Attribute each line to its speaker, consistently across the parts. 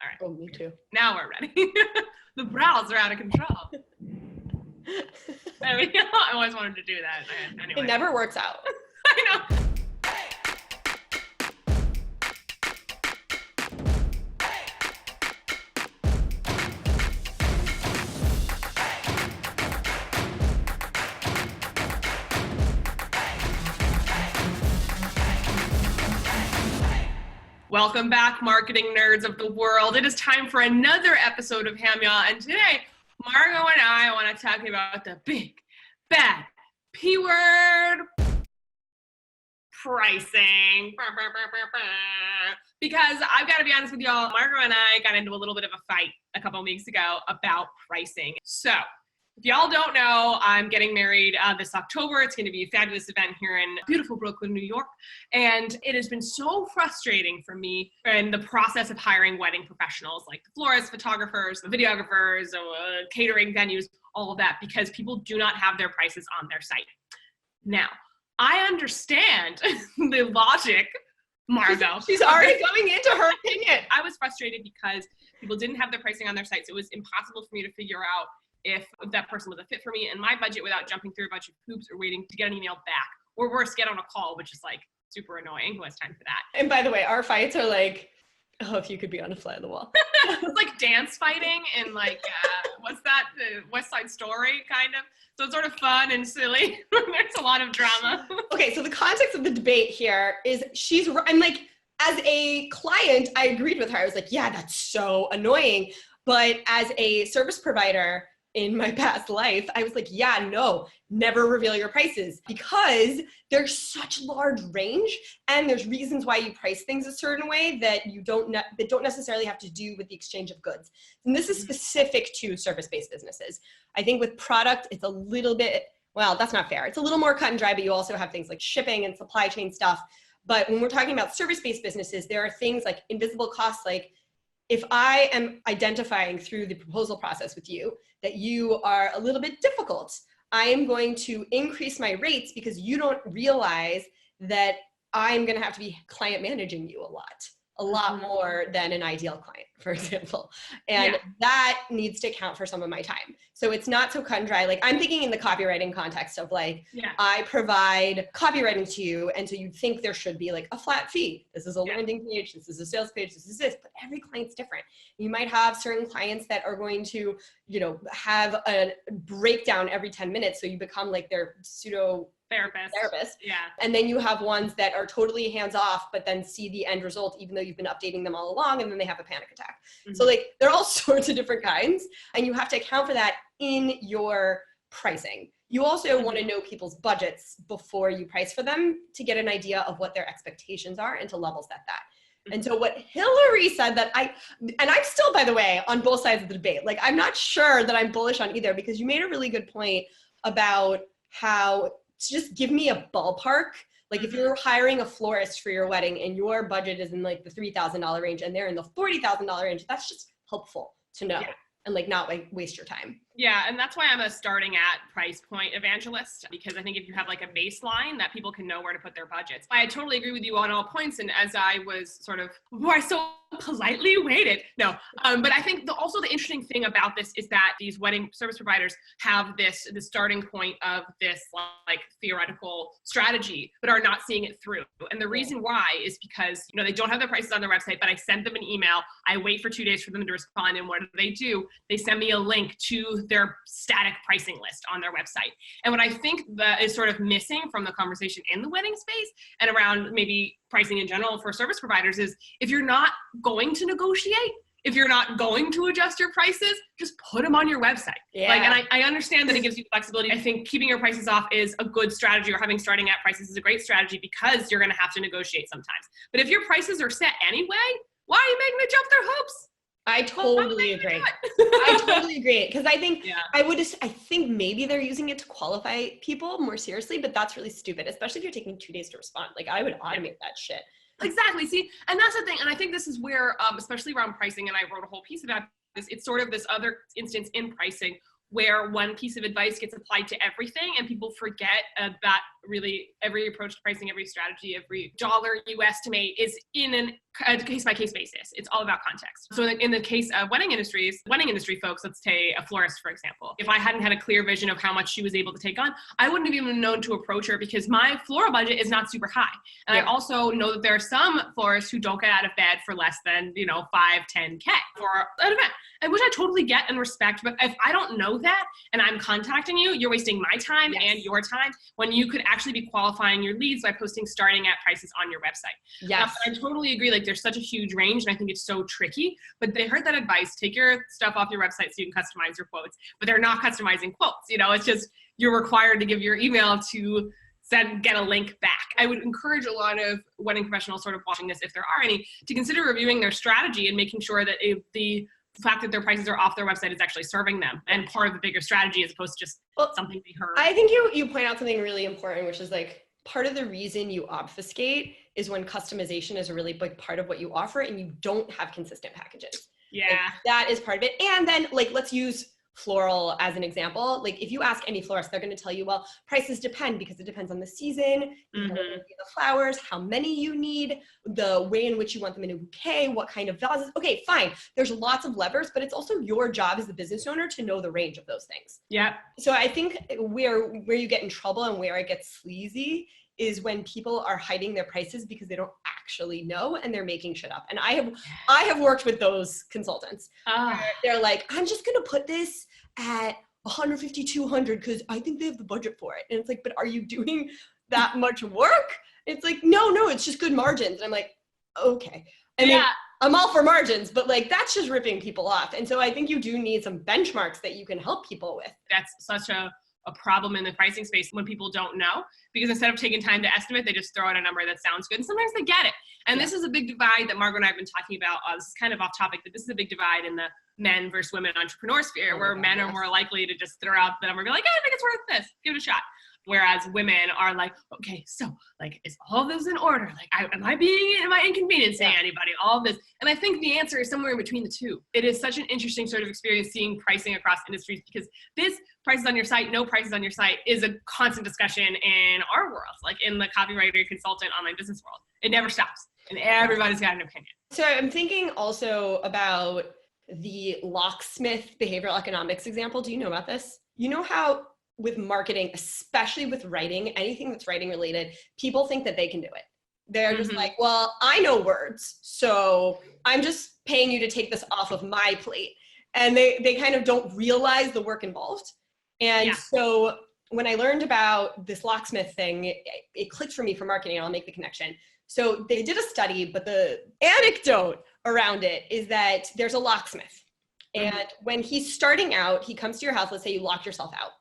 Speaker 1: All right.
Speaker 2: Oh, me too.
Speaker 1: Now we're ready. The brows are out of control. There we go. I always wanted to do that. Anyway.
Speaker 2: It never works out.
Speaker 1: I know. Welcome back, marketing nerds of the world. It is time for another episode of HAMYAW, and today, Margo and I want to talk about the big, bad P word, pricing. Because I've got to be honest with y'all, Margo and I got into a little bit of a fight a couple of weeks ago about pricing. So, if y'all don't know, I'm getting married this October. It's going to be a fabulous event here in beautiful Brooklyn, New York. And it has been so frustrating for me in the process of hiring wedding professionals like the florists, photographers, the videographers, catering venues, all of that, because people do not have their prices on their site. Now, I understand the logic, Margo.
Speaker 2: She's already going into her opinion.
Speaker 1: I was frustrated because people didn't have their pricing on their sites. It was impossible for me to figure out if that person was a fit for me and my budget without jumping through a bunch of hoops or waiting to get an email back. Or worse, get on a call, which is like super annoying. Who has time for that?
Speaker 2: And by the way, our fights are like, oh, if you could be on a fly on the wall.
Speaker 1: It's like dance fighting and like, what's that? The West Side Story, kind of. So it's sort of fun and silly. There's a lot of drama.
Speaker 2: Okay, so the context of the debate here is I'm like, as a client, I agreed with her. I was like, yeah, that's so annoying. But as a service provider, in my past life, I was like, yeah, no, never reveal your prices because there's such large range and there's reasons why you price things a certain way that that don't necessarily have to do with the exchange of goods. And this is specific to service-based businesses. I think with product, it's a little bit, well, that's not fair. It's a little more cut and dry, but you also have things like shipping and supply chain stuff. But when we're talking about service-based businesses, there are things like invisible costs, like if I am identifying through the proposal process with you that you are a little bit difficult, I am going to increase my rates because you don't realize that I'm going to have to be client managing you a lot more than an ideal client, for example. And that needs to account for some of my time. So it's not so cut and dry. Like I'm thinking in the copywriting context of like, I provide copywriting to you. And so you'd think there should be like a flat fee. This is a landing page. This is a sales page. This is this, but every client's different. You might have certain clients that are going to, have a breakdown every 10 minutes. So you become like their pseudo therapist. Yeah. And then you have ones that are totally hands off, but then see the end result, even though you've been updating them all along, and then they have a panic attack. Mm-hmm. So like, there are all sorts of different kinds, and you have to account for that in your pricing. You also want to know people's budgets before you price for them to get an idea of what their expectations are and to level set that. And so what Hillary said and I'm still, by the way, on both sides of the debate. Like, I'm not sure that I'm bullish on either, because you made a really good point about how to just give me a ballpark. Like if you're hiring a florist for your wedding and your budget is in like the $3,000 range and they're in the $40,000 range, that's just helpful to know and like not like waste your time.
Speaker 1: Yeah, and that's why I'm a starting at price point evangelist, because I think if you have like a baseline that people can know where to put their budgets. I totally agree with you on all points, and as I was I so politely waited. No, but I think also the interesting thing about this is that these wedding service providers have the starting point of this like theoretical strategy, but are not seeing it through. And the reason why is because they don't have their prices on their website, but I sent them an email. I wait for 2 days for them to respond, and what do? They send me a link to their static pricing list on their website. And what I think that is sort of missing from the conversation in the wedding space and around maybe pricing in general for service providers is if you're not going to negotiate, if you're not going to adjust your prices, just put them on your website. Yeah. And I understand that it gives you flexibility. I think keeping your prices off is a good strategy, or having starting at prices is a great strategy because you're going to have to negotiate sometimes. But if your prices are set anyway, why are you making them jump their hoops?
Speaker 2: I totally agree. I totally agree. Because I think I think maybe they're using it to qualify people more seriously, but that's really stupid, especially if you're taking 2 days to respond. Like I would automate that shit.
Speaker 1: Exactly. See, and that's the thing. And I think this is where, especially around pricing, and I wrote a whole piece about this, it's sort of this other instance in pricing where one piece of advice gets applied to everything and people forget that really every approach to pricing, every strategy, every dollar you estimate is in a case-by-case basis. It's all about context. So in the case of wedding industry folks, let's say a florist, for example, if I hadn't had a clear vision of how much she was able to take on, I wouldn't have even known to approach her because my floral budget is not super high. And I also know that there are some florists who don't get out of bed for less than, 5, 10K for an event, and which I totally get and respect. But if I don't know that and I'm contacting you, you're wasting my time and your time when you could actually be qualifying your leads by posting starting at prices on your website.
Speaker 2: Yes.
Speaker 1: I totally agree. Like there's such a huge range and I think it's so tricky, but they heard that advice. Take your stuff off your website so you can customize your quotes, but they're not customizing quotes. It's just, you're required to give your email to get a link back. I would encourage a lot of wedding professionals sort of watching this, if there are any, to consider reviewing their strategy and making sure that the fact that their prices are off their website is actually serving them and part of the bigger strategy as opposed to just something they heard.
Speaker 2: I think you point out something really important, which is like part of the reason you obfuscate is when customization is a really big part of what you offer and you don't have consistent packages.
Speaker 1: Yeah.
Speaker 2: Like, that is part of it. And then let's use floral as an example. Like if you ask any florist, they're going to tell you, well, prices depend because it depends on the season, the flowers, how many you need, the way in which you want them in a bouquet, what kind of vases. Okay, fine. There's lots of levers, but it's also your job as the business owner to know the range of those things.
Speaker 1: Yeah.
Speaker 2: So I think where you get in trouble and where it gets sleazy is when people are hiding their prices because they don't actually know and they're making shit up. And I have worked with those consultants. They're like, I'm just going to put this at 150, 200 because I think they have the budget for it. And it's like, but are you doing that much work? It's like, no, it's just good margins. And I'm like, okay. I mean, I'm all for margins, but like, that's just ripping people off. And so I think you do need some benchmarks that you can help people with.
Speaker 1: That's such a problem in the pricing space when people don't know, because instead of taking time to estimate, they just throw out a number that sounds good. And sometimes they get it. And this is a big divide that Margo and I have been talking about. This is kind of off topic, but this is a big divide in the men versus women entrepreneur sphere, where men are more likely to just throw out the number and be like, I think it's worth this, give it a shot. Whereas women are like, okay, so like, is all of this in order? Like, am I inconveniencing anybody? All of this. And I think the answer is somewhere in between the two. It is such an interesting sort of experience seeing pricing across industries, because this prices on your site, no prices on your site is a constant discussion in our world, like in the copywriter, consultant, online business world. It never stops and everybody's got an opinion.
Speaker 2: So I'm thinking also about the locksmith behavioral economics example. Do you know about this? You know how with marketing, especially with writing, anything that's writing related, people think that they can do it. They're just like, well, I know words, so I'm just paying you to take this off of my plate. And they kind of don't realize the work involved. And so when I learned about this locksmith thing, it clicked for me for marketing, and I'll make the connection. So they did a study, but the anecdote around it is that there's a locksmith. And when he's starting out, he comes to your house, let's say you locked yourself out.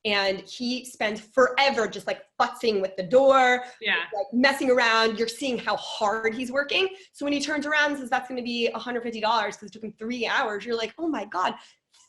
Speaker 2: And he spends forever just like futzing with the door, like messing around. You're seeing how hard he's working. So when he turns around and says that's going to be $150 because it took him 3 hours, you're like, oh my God,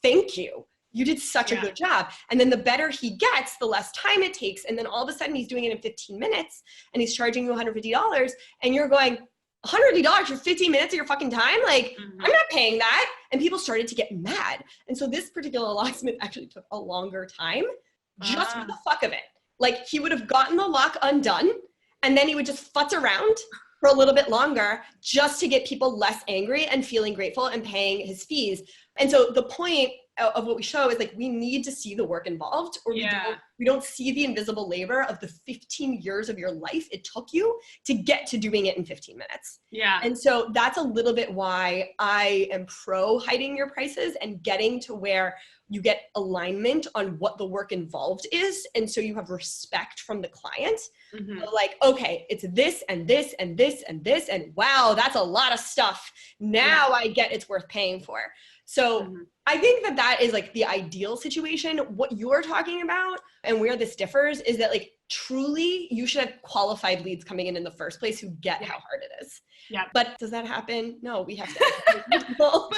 Speaker 2: thank you. You did such a good job. And then the better he gets, the less time it takes. And then all of a sudden he's doing it in 15 minutes and he's charging you $150 and you're going, $150 for 15 minutes of your fucking time? Like, I'm not paying that. And people started to get mad. And so this particular locksmith actually took a longer time just for the fuck of it. Like, he would have gotten the lock undone and then he would just futz around for a little bit longer just to get people less angry and feeling grateful and paying his fees. And so the point of what we show is like, we need to see the work involved, or we don't see the invisible labor of the 15 years of your life it took you to get to doing it in 15 minutes.
Speaker 1: Yeah.
Speaker 2: And so that's a little bit why I am pro hiding your prices and getting to where you get alignment on what the work involved is. And so you have respect from the client. Like, okay, it's this and this and this and this. And wow, that's a lot of stuff. Now I get it's worth paying for. So I think that that is like the ideal situation. What you're talking about and where this differs is that like truly you should have qualified leads coming in the first place who get how hard it is. Yeah. But does that happen? No, we have to. People.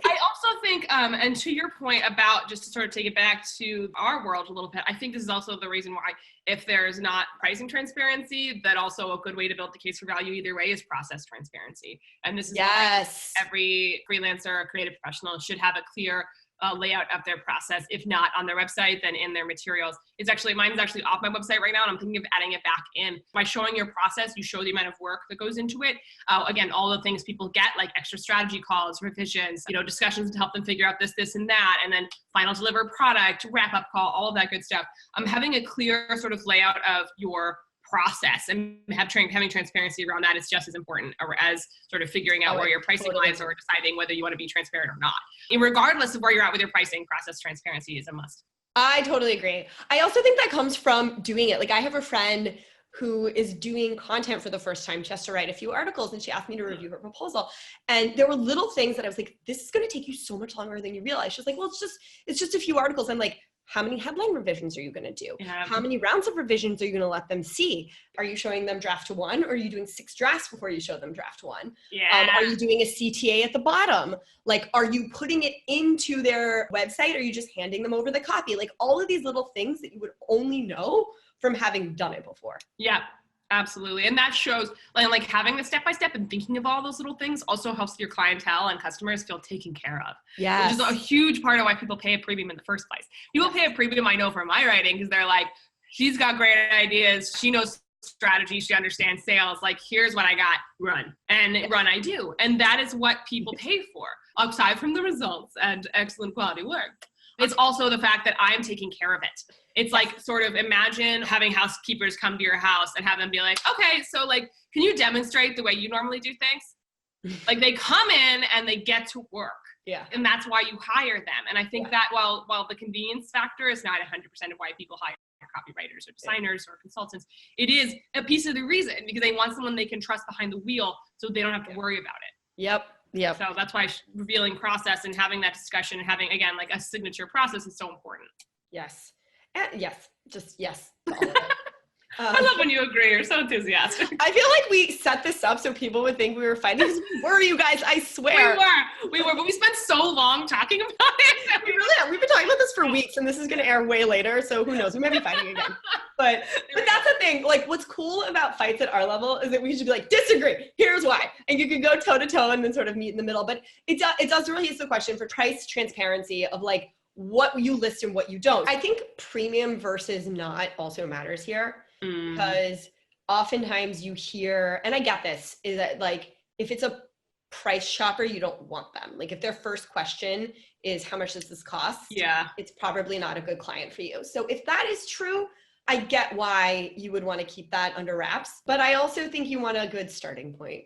Speaker 1: I also think, and to your point about, just to sort of take it back to our world a little bit, I think this is also the reason why, if there's not pricing transparency, that also a good way to build the case for value either way is process transparency. And this is why every freelancer or creative professional should have a clear layout of their process. If not on their website, then in their materials. Mine's actually off my website right now, and I'm thinking of adding it back in. By showing your process, you show the amount of work that goes into it. Again, all the things people get, like extra strategy calls, revisions, discussions to help them figure out this, and that, and then final deliver product, wrap up call, all of that good stuff. Having a clear sort of layout of your process and having transparency around that is just as important as sort of figuring out where your pricing lies or deciding whether you want to be transparent or not. Regardless of where you're at with your pricing process, transparency is a must.
Speaker 2: I totally agree. I also think that comes from doing it. Like, I have a friend who is doing content for the first time. She has to write a few articles, and she asked me to review her proposal. And there were little things that I was like, this is going to take you so much longer than you realize. She's like, well, it's just a few articles. I'm like, how many headline revisions are you going to do? Yeah. How many rounds of revisions are you going to let them see? Are you showing them draft 1, or are you doing 6 drafts before you show them draft 1?
Speaker 1: Yeah.
Speaker 2: Are you doing a CTA at the bottom? Like, are you putting it into their website? Or are you just handing them over the copy? Like, all of these little things that you would only know from having done it before.
Speaker 1: Yeah. Absolutely. And that shows like having the step-by-step and thinking of all those little things also helps your clientele and customers feel taken care of.
Speaker 2: Yeah.
Speaker 1: Which is a huge part of why people pay a premium in the first place. People pay a premium, I know, for my writing, because they're like, she's got great ideas. She knows strategy. She understands sales. Like, here's what I got. Run. And run I do. And that is what people pay for, aside from the results and excellent quality work. It's also the fact that I'm taking care of it. It's like, sort of imagine having housekeepers come to your house and have them be like, okay, so like, can you demonstrate the way you normally do things? Like, they come in and they get to work.
Speaker 2: Yeah.
Speaker 1: And that's why you hire them. And I think that while the convenience factor is not 100% of why people hire copywriters or designers or consultants, it is a piece of the reason, because they want someone they can trust behind the wheel so they don't have to worry about it.
Speaker 2: Yep. Yeah.
Speaker 1: So that's why revealing process and having that discussion and having, again, like a signature process is so important.
Speaker 2: Yes. Yes. Just yes. To all of it.
Speaker 1: I love when you agree. You're so enthusiastic.
Speaker 2: I feel like we set this up so people would think we were fighting. We were, you guys, I swear.
Speaker 1: We were, but we spent so long talking about it.
Speaker 2: We really have. We've been talking about this for weeks, and this is going to air way later, so who knows? We might be fighting again. But that's the thing. Like, what's cool about fights at our level is that we should be like, disagree. Here's why. And you can go toe to toe and then sort of meet in the middle. But it does really is the question for price transparency of like what you list and what you don't. I think premium versus not also matters here. Because oftentimes you hear, and I get this, is that like, if it's a price shopper, you don't want them. Like, if their first question is how much does this cost?
Speaker 1: Yeah. It's
Speaker 2: probably not a good client for you. So if that is true, I get why you would want to keep that under wraps, but I also think you want a good starting point.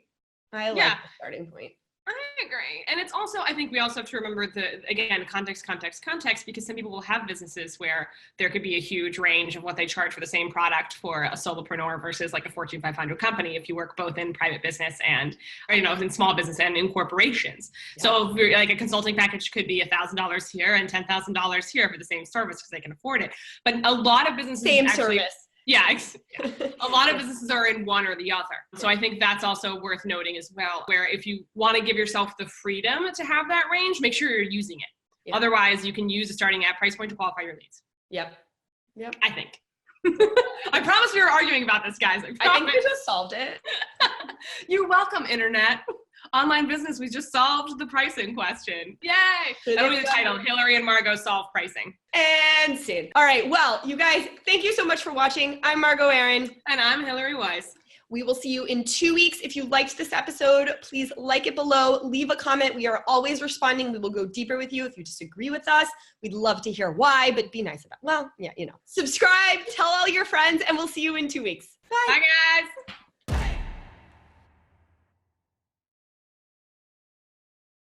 Speaker 2: I like the starting point.
Speaker 1: I agree. And it's also, I think we also have to remember context, because some people will have businesses where there could be a huge range of what they charge for the same product for a solopreneur versus like a Fortune 500 company if you work both in private business and, in small business and in corporations. Yeah. So if you're, like, a consulting package could be $1,000 here and $10,000 here for the same service because they can afford it. But a lot of businesses service. Yeah, a lot of businesses are in one or the other. So I think that's also worth noting as well, where if you want to give yourself the freedom to have that range, make sure you're using it. Yep. Otherwise, you can use a starting at price point to qualify your leads. Yep. I think. I promise we were arguing about this, guys.
Speaker 2: I think we just solved it.
Speaker 1: You're welcome, Internet. Online business, we just solved the pricing question. Yay! That'll be the title. Hillary and Margo solve pricing.
Speaker 2: And scene. All right. Well, you guys, thank you so much for watching. I'm Margo Aaron.
Speaker 1: And I'm Hillary Weiss.
Speaker 2: We will see you in 2 weeks. If you liked this episode, please like it below. Leave a comment. We are always responding. We will go deeper with you. If you disagree with us, we'd love to hear why, but be nice about it. Well, yeah, Subscribe, tell all your friends, and we'll see you in 2 weeks. Bye.
Speaker 1: Bye, guys.